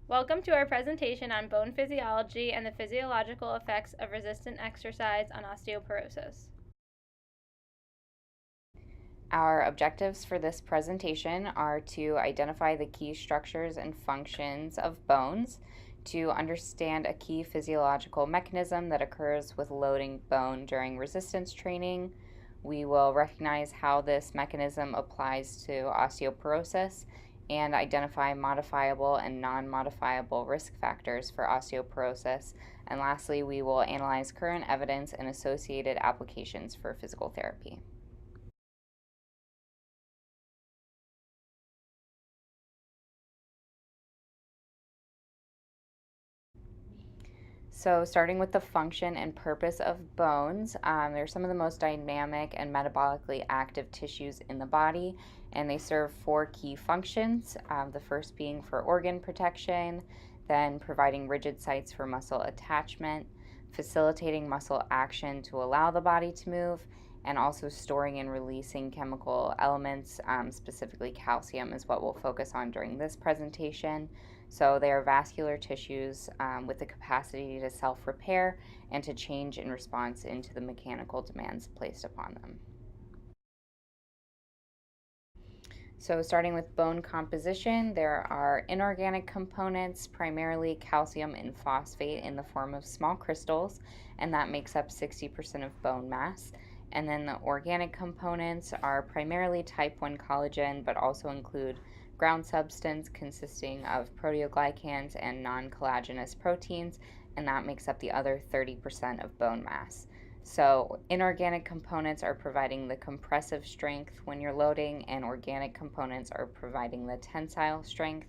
Welcome to our presentation on bone physiology and the physiological effects of resistant exercise on osteoporosis. Our objectives for this presentation are to identify the key structures and functions of bones, to understand a key physiological mechanism that occurs with loading bone during resistance training. We will recognize how this mechanism applies to osteoporosis and identify modifiable and non-modifiable risk factors for osteoporosis. And lastly, we will analyze current evidence and associated applications for physical therapy. So, starting with the function and purpose of bones, they're some of the most dynamic and metabolically active tissues in the body, and they serve four key functions. The first being for organ protection, then providing rigid sites for muscle attachment, facilitating muscle action to allow the body to move, and also storing and releasing chemical elements, specifically calcium, is what we'll focus on during this presentation. So they are vascular tissues with the capacity to self-repair and to change in response into the mechanical demands placed upon them. So starting with bone composition, there are inorganic components, primarily calcium and phosphate in the form of small crystals, and that makes up 60% of bone mass. And then the organic components are primarily type 1 collagen, but also include ground substance consisting of proteoglycans and non-collagenous proteins, and that makes up the other 30% of bone mass. So, inorganic components are providing the compressive strength when you're loading, and organic components are providing the tensile strength.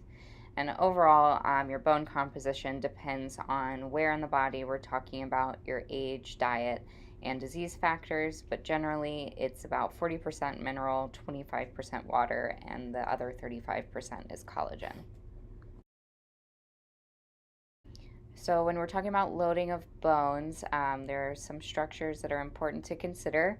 And overall, your bone composition depends on where in the body we're talking about, your age, diet, and disease factors, but generally it's about 40% mineral, 25% water, and the other 35% is collagen. So when we're talking about loading of bones, there are some structures that are important to consider.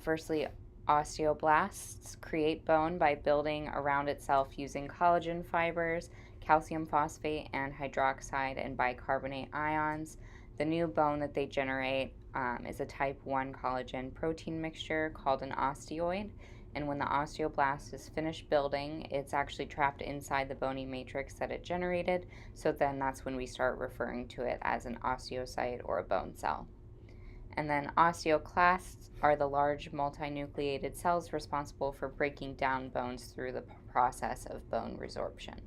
Firstly, osteoblasts create bone by building around itself using collagen fibers, calcium phosphate, and hydroxide and bicarbonate ions. The new bone that they generate is a type 1 collagen protein mixture called an osteoid. And when the osteoblast is finished building, it's actually trapped inside the bony matrix that it generated. So then that's when we start referring to it as an osteocyte or a bone cell. And then osteoclasts are the large multinucleated cells responsible for breaking down bones through the process of bone resorption.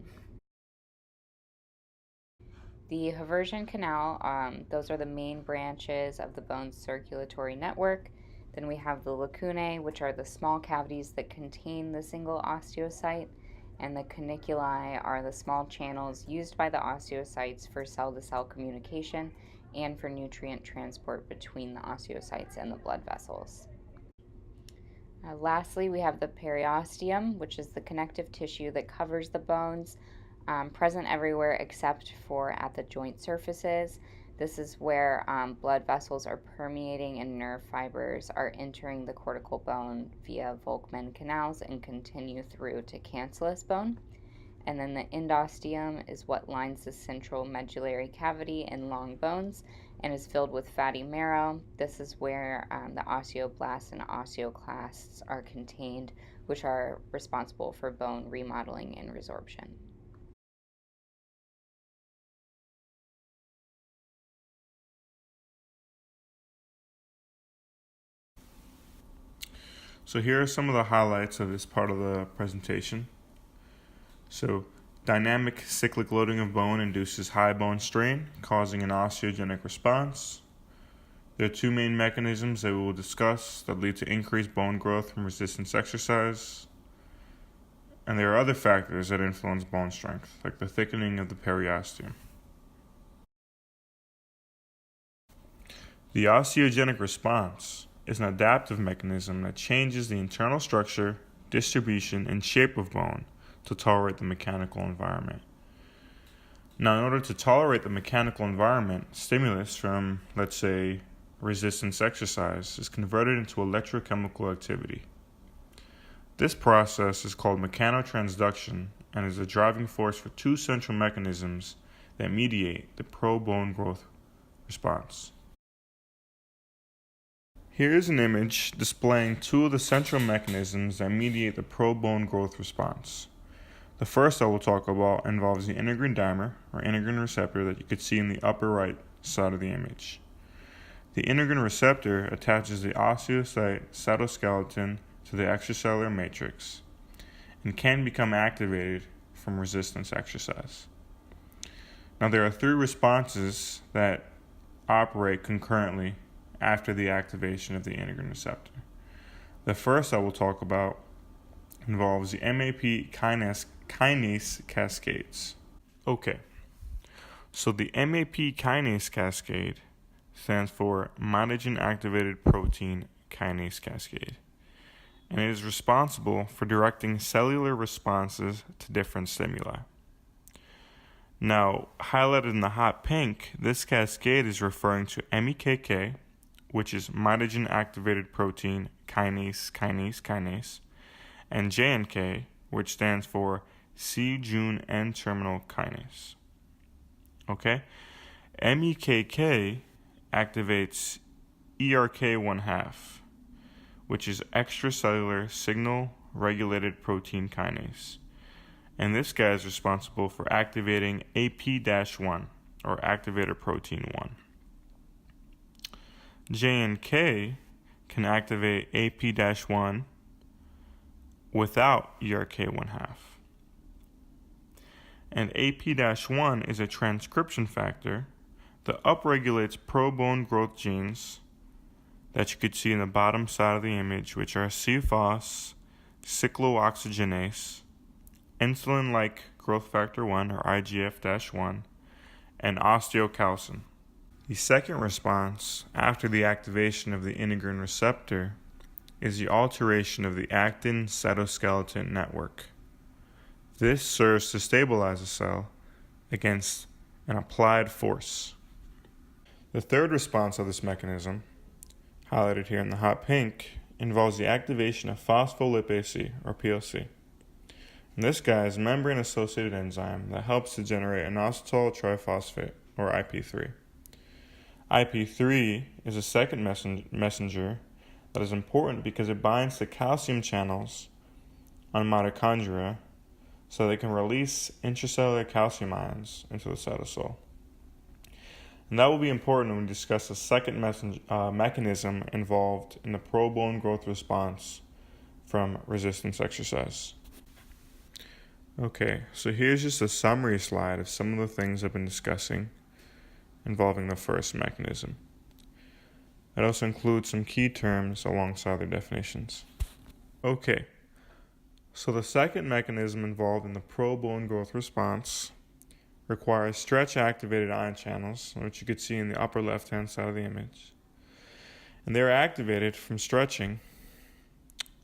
The Haversian canal, those are the main branches of the bone's circulatory network. Then we have the lacunae, which are the small cavities that contain the single osteocyte, and the caniculi are the small channels used by the osteocytes for cell-to-cell communication and for nutrient transport between the osteocytes and the blood vessels. Lastly, we have the periosteum, which is the connective tissue that covers the bones, present everywhere except for at the joint surfaces. This is where blood vessels are permeating and nerve fibers are entering the cortical bone via Volkmann canals and continue through to cancellous bone. And then the endosteum is what lines the central medullary cavity in long bones and is filled with fatty marrow. This is where the osteoblasts and osteoclasts are contained, which are responsible for bone remodeling and resorption. So here are some of the highlights of this part of the presentation. So dynamic cyclic loading of bone induces high bone strain, causing an osteogenic response. There are two main mechanisms that we will discuss that lead to increased bone growth from resistance exercise. And there are other factors that influence bone strength, like the thickening of the periosteum. The osteogenic response is an adaptive mechanism that changes the internal structure, distribution, and shape of bone to tolerate the mechanical environment. Now, in order to tolerate the mechanical environment, stimulus from, let's say, resistance exercise is converted into electrochemical activity. This process is called mechanotransduction and is the driving force for two central mechanisms that mediate the pro-bone growth response. Here is an image displaying two of the central mechanisms that mediate the pro-bone growth response. The first I will talk about involves the integrin dimer, or integrin receptor, that you could see in the upper right side of the image. The integrin receptor attaches the osteocyte cytoskeleton to the extracellular matrix and can become activated from resistance exercise. Now, there are three responses that operate concurrently after the activation of the integrin receptor. The first I will talk about involves the MAP kinase cascades. Okay, so the MAP kinase cascade stands for mitogen activated protein kinase cascade, and it is responsible for directing cellular responses to different stimuli. Now, highlighted in the hot pink, this cascade is referring to MEKK, which is mitogen activated protein kinase, and JNK, which stands for C-Jun N-terminal kinase. Okay? MEKK activates ERK1/2, which is extracellular signal regulated protein kinase. And this guy is responsible for activating AP-1, or activator protein 1. JNK can activate AP-1 without ERK1/2. And AP-1 is a transcription factor that upregulates pro-bone growth genes that you could see in the bottom side of the image, which are CFOS, cyclooxygenase, insulin-like growth factor 1, or IGF-1, and osteocalcin. The second response after the activation of the integrin receptor is the alteration of the actin cytoskeleton network. This serves to stabilize a cell against an applied force. The third response of this mechanism, highlighted here in the hot pink, involves the activation of phospholipase C, or PLC. And this guy is a membrane-associated enzyme that helps to generate inositol triphosphate, or IP3. IP3 is a second messenger that is important because it binds to calcium channels on mitochondria so they can release intracellular calcium ions into the cytosol. And that will be important when we discuss the second mechanism involved in the pro-bone growth response from resistance exercise. Okay, so here's just a summary slide of some of the things I've been discussing involving the first mechanism. It also includes some key terms alongside their definitions. Okay, so the second mechanism involved in the pro-bone growth response requires stretch-activated ion channels, which you could see in the upper left-hand side of the image. And they're activated from stretching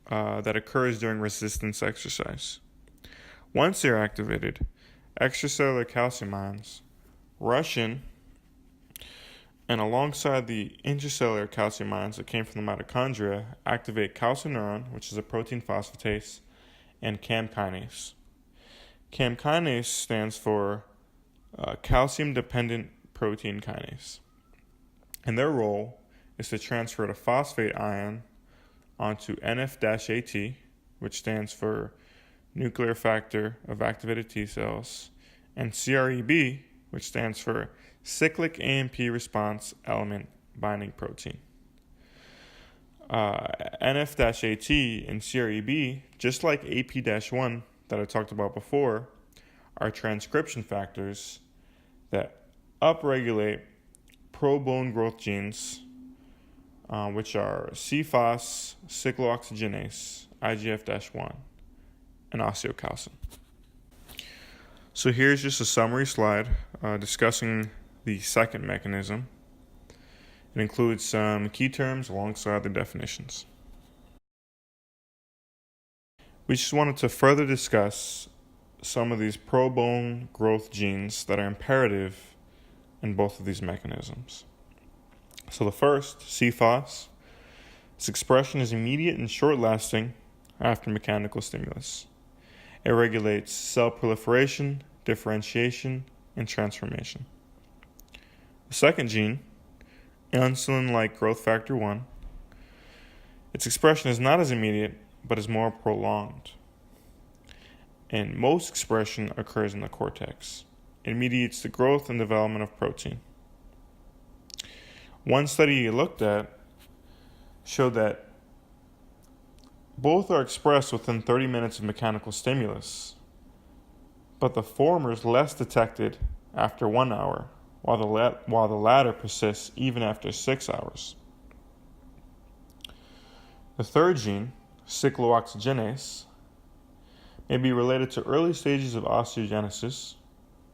that occurs during resistance exercise. Once they're activated, extracellular calcium ions rush in, and alongside the intracellular calcium ions that came from the mitochondria, activate calcineurin, which is a protein phosphatase, and CAM kinase. CAM kinase stands for calcium-dependent protein kinase. And their role is to transfer the phosphate ion onto NF-AT, which stands for nuclear factor of activated T cells, and CREB, which stands for cyclic AMP response element binding protein. NF-AT and CREB, just like AP-1 that I talked about before, are transcription factors that upregulate pro-bone growth genes, which are CFOS, cyclooxygenase, IGF-1, and osteocalcin. So here's just a summary slide discussing the second mechanism. It includes some key terms alongside the definitions. We just wanted to further discuss some of these pro-bone growth genes that are imperative in both of these mechanisms. So the first, CFOS, its expression is immediate and short-lasting after mechanical stimulus. It regulates cell proliferation, differentiation, and transformation. The second gene, insulin-like growth factor 1, its expression is not as immediate, but is more prolonged. And most expression occurs in the cortex. It mediates the growth and development of protein. One study looked at showed that both are expressed within 30 minutes of mechanical stimulus, but the former is less detected after 1 hour, while the latter persists even after 6 hours. The third gene, cyclooxygenase, may be related to early stages of osteogenesis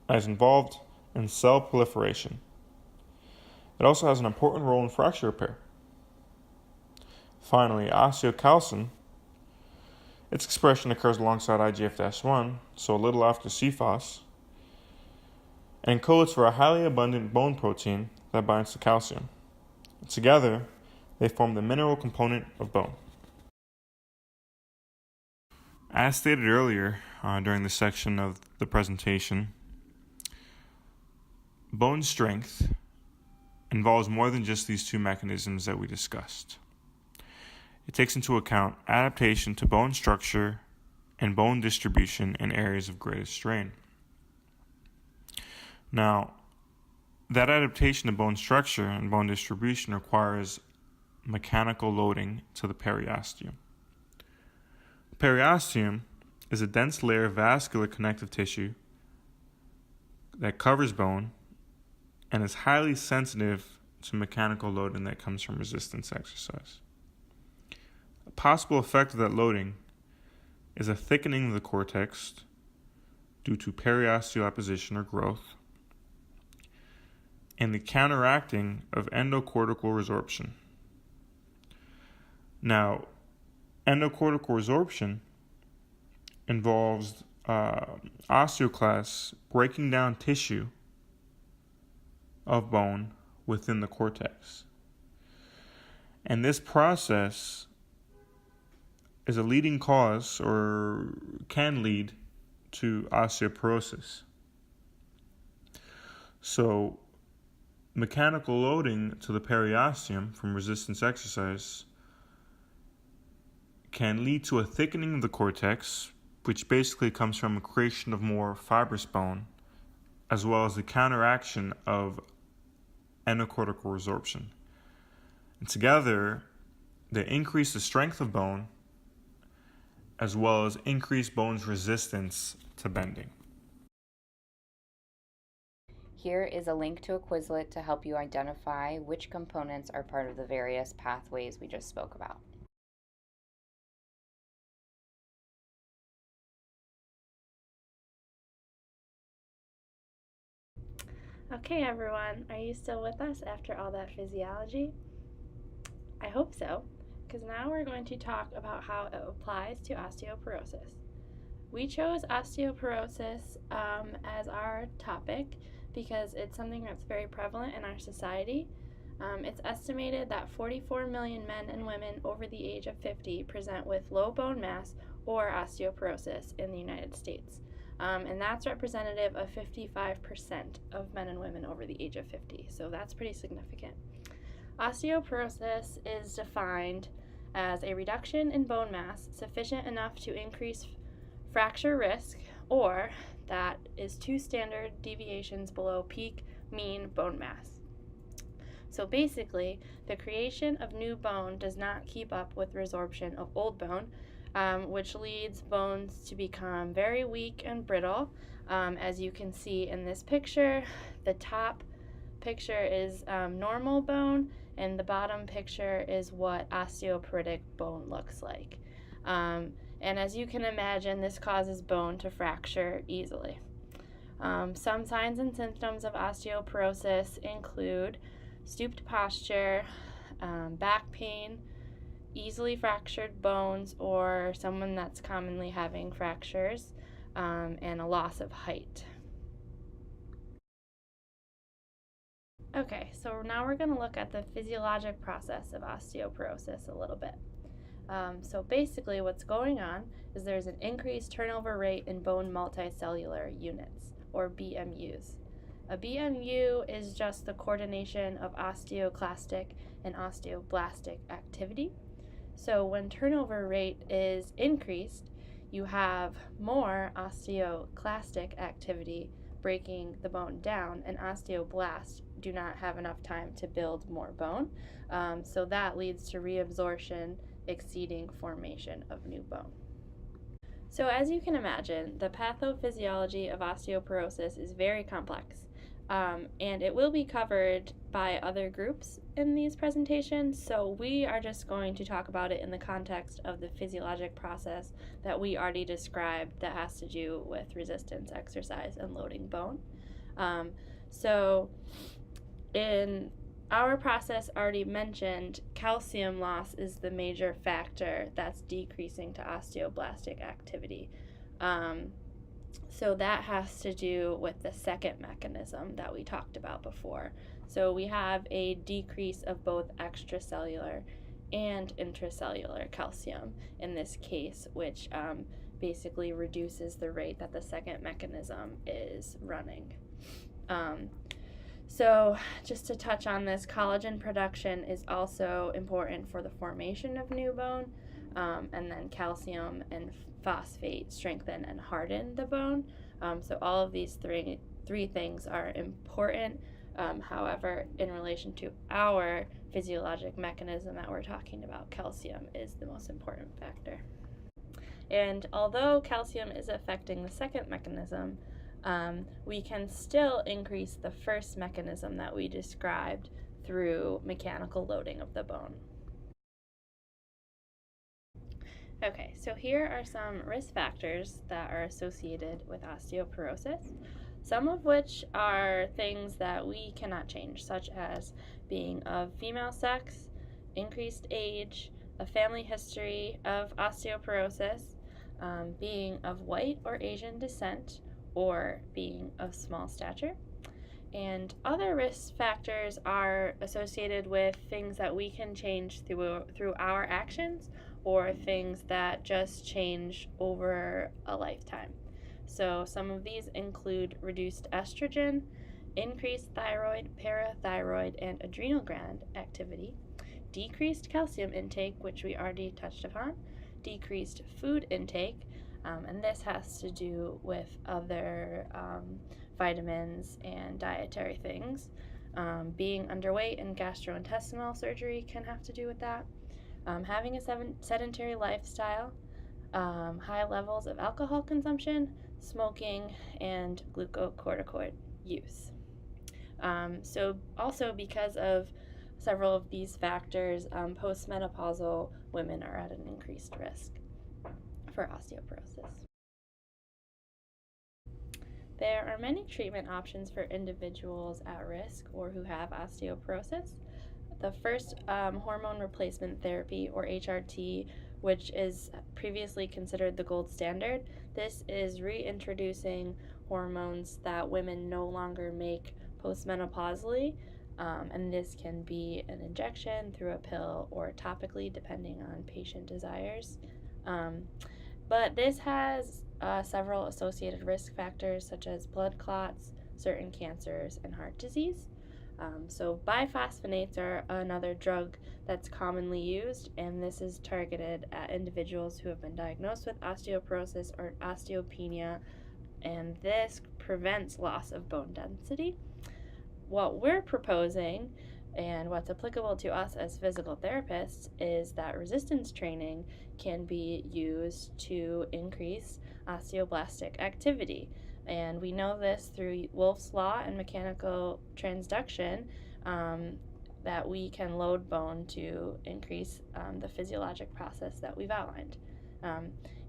as involved in cell proliferation. It also has an important role in fracture repair. Finally, osteocalcin, its expression occurs alongside IGF-1, so a little after CFOS, and codes for a highly abundant bone protein that binds to calcium. Together, they form the mineral component of bone. As stated earlier during this section of the presentation, bone strength involves more than just these two mechanisms that we discussed. It takes into account adaptation to bone structure and bone distribution in areas of greatest strain. Now, that adaptation to bone structure and bone distribution requires mechanical loading to the periosteum. The periosteum is a dense layer of vascular connective tissue that covers bone and is highly sensitive to mechanical loading that comes from resistance exercise. A possible effect of that loading is a thickening of the cortex due to periosteal apposition or growth, and the counteracting of endocortical resorption. Now, endocortical resorption involves osteoclasts breaking down tissue of bone within the cortex. And this process is a leading cause or can lead to osteoporosis. So, mechanical loading to the periosteum from resistance exercise can lead to a thickening of the cortex, which basically comes from a creation of more fibrous bone, as well as the counteraction of endocortical resorption. And together, they increase the strength of bone, as well as increase bone's resistance to bending. Here is a link to a Quizlet to help you identify which components are part of the various pathways we just spoke about. Okay, everyone, are you still with us after all that physiology? I hope so, because now we're going to talk about how it applies to osteoporosis. We chose osteoporosis as our topic because it's something that's very prevalent in our society. It's estimated that 44 million men and women over the age of 50 present with low bone mass or osteoporosis in the United States. And that's representative of 55% of men and women over the age of 50, so that's pretty significant. Osteoporosis is defined as a reduction in bone mass sufficient enough to increase fracture risk, or that is 2 standard deviations below peak mean bone mass. So basically, the creation of new bone does not keep up with resorption of old bone, which leads bones to become very weak and brittle. As you can see in this picture, the top picture is normal bone, and the bottom picture is what osteoporotic bone looks like. And as you can imagine, this causes bone to fracture easily. Some signs and symptoms of osteoporosis include stooped posture, back pain, easily fractured bones, or someone that's commonly having fractures, and a loss of height. Okay, so now we're going to look at the physiologic process of osteoporosis a little bit. So basically what's going on is there's an increased turnover rate in bone multicellular units, or BMUs. A BMU is just the coordination of osteoclastic and osteoblastic activity. So when turnover rate is increased, you have more osteoclastic activity breaking the bone down, and osteoblasts do not have enough time to build more bone. So that leads to reabsorption exceeding formation of new bone. So as you can imagine, the pathophysiology of osteoporosis is very complex, and it will be covered by other groups in these presentations, so we are just going to talk about it in the context of the physiologic process that we already described that has to do with resistance exercise and loading bone. So in our process already mentioned, calcium loss is the major factor that's decreasing to osteoblastic activity. So that has to do with the second mechanism that we talked about before. So we have a decrease of both extracellular and intracellular calcium in this case, which basically reduces the rate that the second mechanism is running. So just to touch on this, collagen production is also important for the formation of new bone, and then calcium and phosphate strengthen and harden the bone. So all of these three things are important. However, in relation to our physiologic mechanism that we're talking about, calcium is the most important factor. And although calcium is affecting the second mechanism, we can still increase the first mechanism that we described through mechanical loading of the bone. Okay, so here are some risk factors that are associated with osteoporosis, some of which are things that we cannot change, such as being of female sex, increased age, a family history of osteoporosis, being of white or Asian descent, or being of small stature. And other risk factors are associated with things that we can change through our actions, or things that just change over a lifetime. So some of these include reduced estrogen, increased thyroid, parathyroid, and adrenal gland activity, decreased calcium intake, which we already touched upon, decreased food intake, and this has to do with other vitamins and dietary things. Being underweight and gastrointestinal surgery can have to do with that. Having a sedentary lifestyle, high levels of alcohol consumption, smoking, and glucocorticoid use. So also because of several of these factors, postmenopausal women are at an increased risk for osteoporosis. There are many treatment options for individuals at risk or who have osteoporosis. The first, hormone replacement therapy, or HRT, which is previously considered the gold standard. This is reintroducing hormones that women no longer make postmenopausally, and this can be an injection, through a pill, or topically, depending on patient desires. But this has several associated risk factors, such as blood clots, certain cancers, and heart disease. So biphosphonates are another drug that's commonly used, and this is targeted at individuals who have been diagnosed with osteoporosis or osteopenia, and this prevents loss of bone density. What we're proposing, and what's applicable to us as physical therapists, is that resistance training can be used to increase osteoblastic activity. And we know this through Wolff's Law and mechanical transduction, that we can load bone to increase the physiologic process that we've outlined.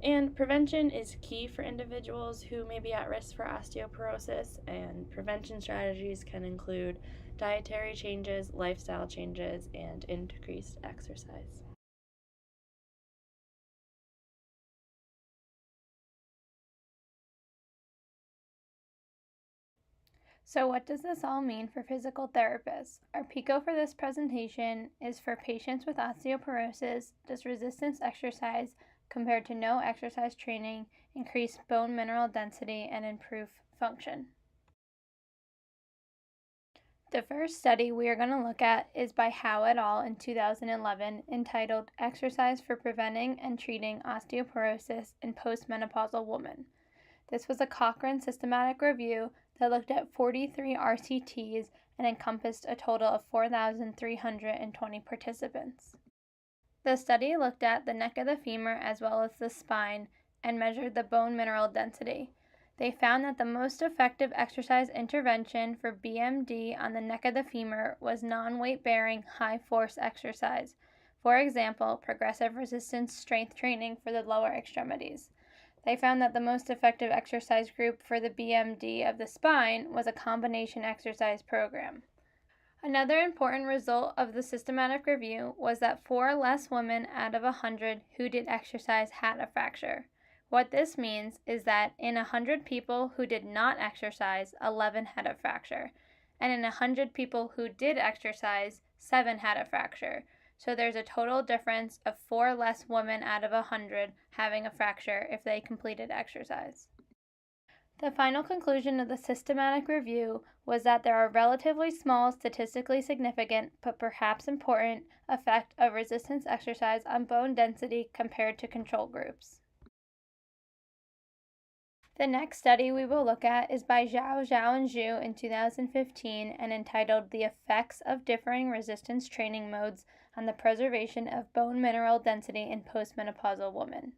And prevention is key for individuals who may be at risk for osteoporosis, and prevention strategies can include dietary changes, lifestyle changes, and increased exercise. So what does this all mean for physical therapists? Our PICO for this presentation is for patients with osteoporosis. Does resistance exercise compared to no exercise training increase bone mineral density and improve function? The first study we are going to look at is by Howe et al. In 2011, entitled Exercise for Preventing and Treating Osteoporosis in Postmenopausal Women. This was a Cochrane systematic review that looked at 43 RCTs and encompassed a total of 4,320 participants. The study looked at the neck of the femur as well as the spine and measured the bone mineral density. They found that the most effective exercise intervention for BMD on the neck of the femur was non-weight-bearing, high-force exercise. For example, progressive resistance strength training for the lower extremities. They found that the most effective exercise group for the BMD of the spine was a combination exercise program. Another important result of the systematic review was that 4 less women out of 100 who did exercise had a fracture. What this means is that in 100 people who did not exercise, 11 had a fracture, and in 100 people who did exercise, 7 had a fracture. So there's a total difference of 4 less women out of 100 having a fracture if they completed exercise. The final conclusion of the systematic review was that there are relatively small, statistically significant, but perhaps important, effect of resistance exercise on bone density compared to control groups. The next study we will look at is by Zhao, and Zhu in 2015 and entitled The Effects of Differing Resistance Training Modes on the Preservation of Bone Mineral Density in Postmenopausal Women.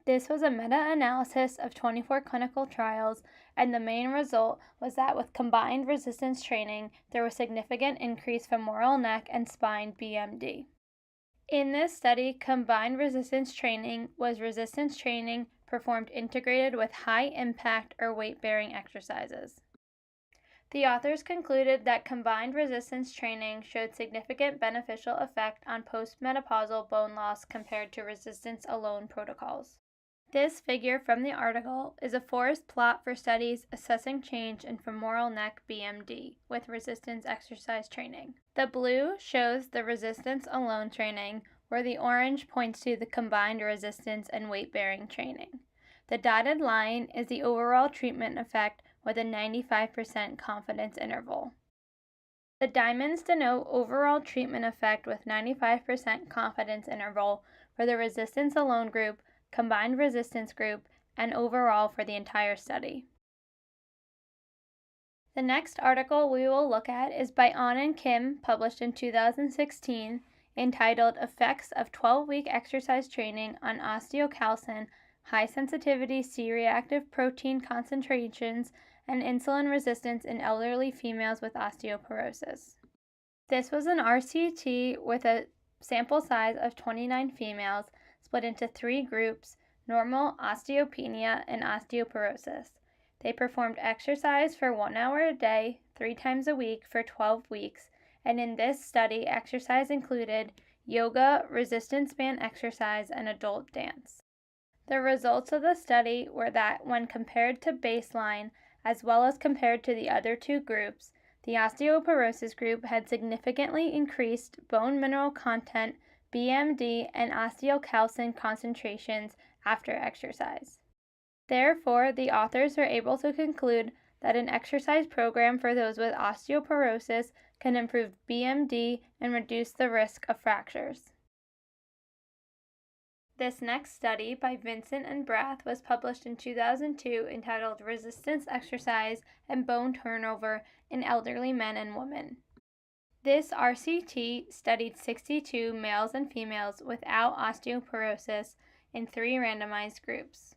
This was a meta-analysis of 24 clinical trials, and the main result was that with combined resistance training, there was significant increase femoral neck and spine BMD. In this study, combined resistance training was resistance training performed integrated with high-impact or weight-bearing exercises. The authors concluded that combined resistance training showed significant beneficial effect on postmenopausal bone loss compared to resistance alone protocols. This figure from the article is a forest plot for studies assessing change in femoral neck BMD with resistance exercise training. The blue shows the resistance alone training, where the orange points to the combined resistance and weight-bearing training. The dotted line is the overall treatment effect with a 95% confidence interval. The diamonds denote overall treatment effect with 95% confidence interval for the resistance alone group, combined resistance group, and overall for the entire study. The next article we will look at is by An and Kim, published in 2016, entitled Effects of 12-Week Exercise Training on Osteocalcin, High-Sensitivity C-Reactive Protein Concentrations, and Insulin Resistance in Elderly Females with Osteoporosis. This was an RCT with a sample size of 29 females, split into 3 groups: normal, osteopenia, and osteoporosis. They performed exercise for 1 hour a day, 3 times a week for 12 weeks, and in this study, exercise included yoga, resistance band exercise, and adult dance. The results of the study were that when compared to baseline, as well as compared to the other 2 groups, the osteoporosis group had significantly increased bone mineral content, BMD, and osteocalcin concentrations after exercise. Therefore, the authors were able to conclude that an exercise program for those with osteoporosis can improve BMD and reduce the risk of fractures. This next study by Vincent and Brath was published in 2002 entitled Resistance Exercise and Bone Turnover in Elderly Men and Women. This RCT studied 62 males and females without osteoporosis in 3 randomized groups.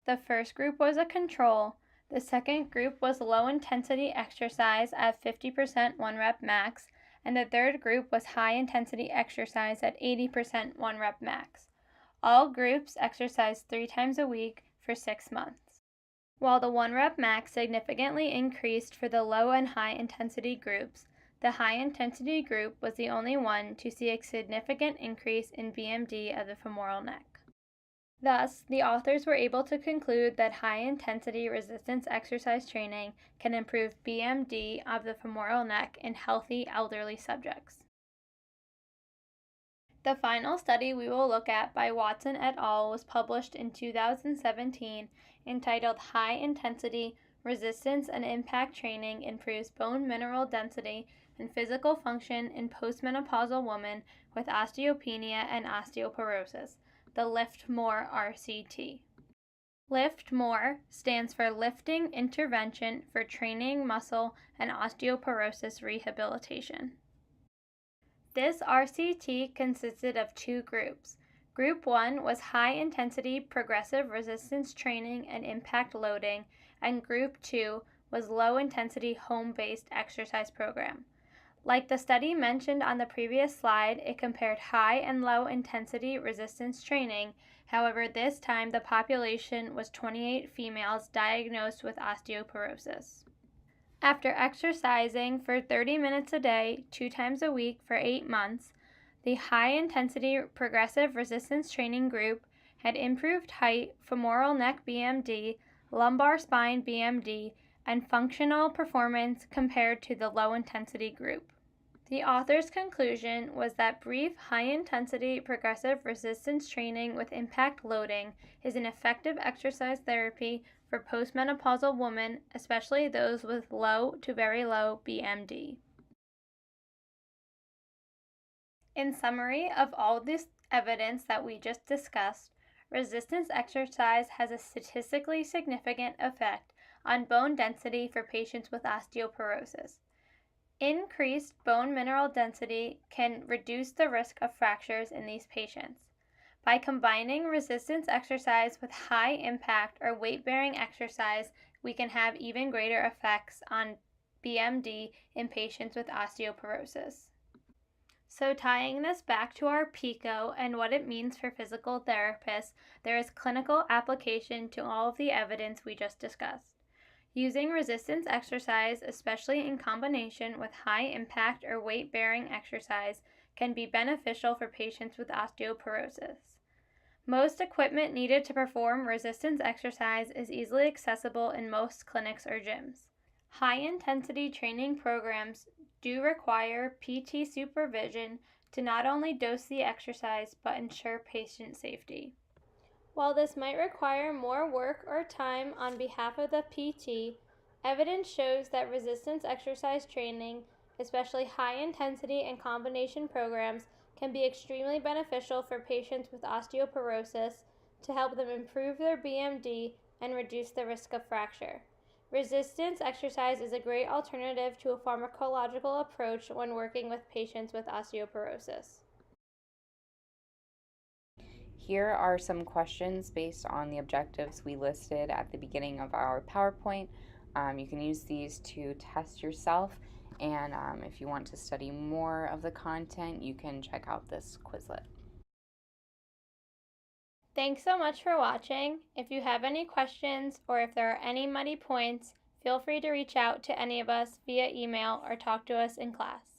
The first group was a control, the second group was low-intensity exercise at 50% 1-rep max, and the third group was high-intensity exercise at 80% 1-rep max. All groups exercised 3 times a week for 6 months. While the 1-rep max significantly increased for the low and high-intensity groups, the high-intensity group was the only one to see a significant increase in BMD of the femoral neck. Thus, the authors were able to conclude that high-intensity resistance exercise training can improve BMD of the femoral neck in healthy elderly subjects. The final study we will look at by Watson et al. Was published in 2017, entitled High Intensity Resistance and Impact Training Improves Bone Mineral Density and Physical Function in Postmenopausal Women with Osteopenia and Osteoporosis, the Lift More RCT. Lift More stands for Lifting Intervention for Training Muscle and Osteoporosis Rehabilitation. This RCT consisted of two groups. Group 1 was high-intensity progressive resistance training and impact loading, and Group 2 was low-intensity home-based exercise program. Like the study mentioned on the previous slide, it compared high and low-intensity resistance training. However, this time the population was 28 females diagnosed with osteoporosis. After exercising for 30 minutes a day, 2 times a week for 8 months, the high-intensity progressive resistance training group had improved height, femoral neck BMD, lumbar spine BMD, and functional performance compared to the low-intensity group. The author's conclusion was that brief, high-intensity progressive resistance training with impact loading is an effective exercise therapy for postmenopausal women, especially those with low to very low BMD. In summary of all this evidence that we just discussed, resistance exercise has a statistically significant effect on bone density for patients with osteoporosis. Increased bone mineral density can reduce the risk of fractures in these patients. By combining resistance exercise with high impact or weight-bearing exercise, we can have even greater effects on BMD in patients with osteoporosis. So tying this back to our PICO and what it means for physical therapists, there is clinical application to all of the evidence we just discussed. Using resistance exercise, especially in combination with high-impact or weight-bearing exercise, can be beneficial for patients with osteoporosis. Most equipment needed to perform resistance exercise is easily accessible in most clinics or gyms. High-intensity training programs do require PT supervision to not only dose the exercise but ensure patient safety. While this might require more work or time on behalf of the PT, evidence shows that resistance exercise training, especially high-intensity and combination programs, can be extremely beneficial for patients with osteoporosis to help them improve their BMD and reduce the risk of fracture. Resistance exercise is a great alternative to a pharmacological approach when working with patients with osteoporosis. Here are some questions based on the objectives we listed at the beginning of our PowerPoint. You can use these to test yourself, and if you want to study more of the content, you can check out this Quizlet. Thanks so much for watching. If you have any questions or if there are any muddy points, feel free to reach out to any of us via email or talk to us in class.